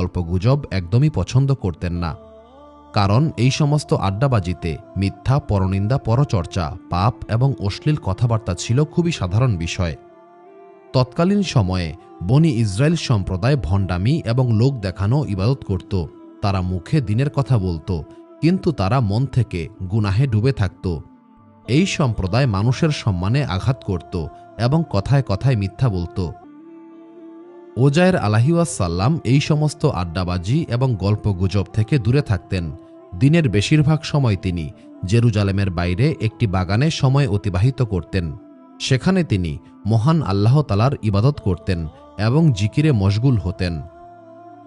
গল্পগুজব একদমই পছন্দ করতেন না। কারণ এই সমস্ত আড্ডাবাজিতে মিথ্যা, পরনিন্দা, পরচর্চা, পাপ এবং অশ্লীল কথাবার্তা ছিল খুবই সাধারণ বিষয়। তৎকালীন সময়ে বনি ইসরায়েল সম্প্রদায় ভণ্ডামি এবং লোক দেখানো ইবাদত করত। তারা মুখে দ্বীনের কথা বলত, কিন্তু তারা মন থেকে গুনাহে ডুবে থাকত। এই সম্প্রদায় মানুষের সম্মানে আঘাত করত এবং কথায় কথায় মিথ্যা বলত। ওজায়ের আলাইহিওয়াসাল্লাম এই সমস্ত আড্ডাবাজি এবং গল্পগুজব থেকে দূরে থাকতেন। দিনের বেশিরভাগ সময় তিনি জেরুজালেমের বাইরে একটি বাগানে সময় অতিবাহিত করতেন। সেখানে তিনি মহান আল্লাহ তাআলার ইবাদত করতেন এবং জিকিরে মশগুল হতেন।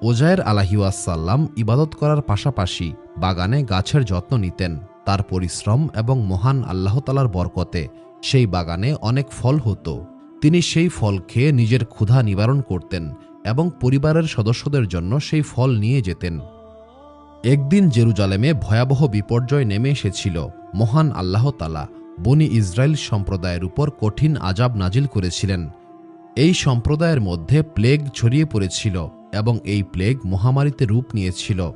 ওজায়ের আলাইহিওয়াসাল্লাম ইবাদত করার পাশাপাশি বাগানে গাছের যত্ন নিতেন। তার পরিশ্রম এবং মহান আল্লাহ তাআলার বরকতে সেই বাগানে অনেক ফল হতো। তিনি সেই ফল খেয়ে নিজের ক্ষুধা নিবারণ করতেন এবং পরিবারের সদস্যদের জন্য সেই ফল নিয়ে যেতেন। একদিন জেরুজালেমে ভয়াবহ বিপর্যয় নেমে এসেছিল। মহান আল্লাহ তাআলা বনি ইসরায়েল সম্প্রদায়ের উপর কঠিন আযাব নাজিল করেছিলেন। এই সম্প্রদায়ের মধ্যে প্লেগ ছড়িয়ে পড়েছিল এবং এই প্লেগ মহামারীতে রূপ নিয়েছিল।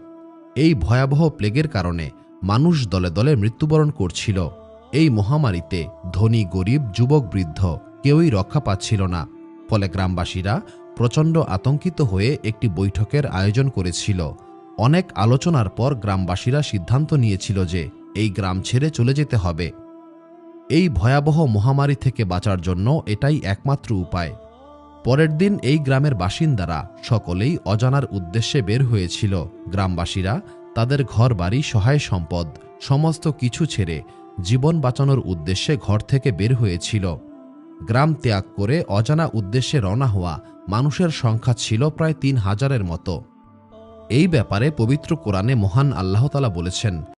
এই ভয়াবহ প্লেগের কারণে মানুষ দলে দলে মৃত্যুবরণ করছিল। এই মহামারীতে ধনী, গরিব, যুবক, বৃদ্ধ কেউই রক্ষা পাচ্ছিল না। ফলে গ্রামবাসীরা প্রচণ্ড আতঙ্কিত হয়ে একটি বৈঠকের আয়োজন করেছিল। অনেক আলোচনার পর গ্রামবাসীরা সিদ্ধান্ত নিয়েছিল যে এই গ্রাম ছেড়ে চলে যেতে হবে। এই ভয়াবহ মহামারী থেকে বাঁচার জন্য এটাই একমাত্র উপায়। পরের দিন এই গ্রামের বাসিন্দারা সকলেই অজানার উদ্দেশ্যে বের হয়েছিল। গ্রামবাসীরা তাদের ঘরবাড়ি, সহায় সম্পদ সমস্ত কিছু ছেড়ে জীবন বাঁচানোর উদ্দেশ্যে ঘর থেকে বের হয়েছিল। গ্রাম ত্যাগ করে অজানা উদ্দেশ্যে রওনা হওয়া মানুষের সংখ্যা ছিল প্রায় ৩,০০০-এর মতো। এই ব্যাপারে পবিত্র কোরআনে মহান আল্লাহ তাআলা বলেছেন,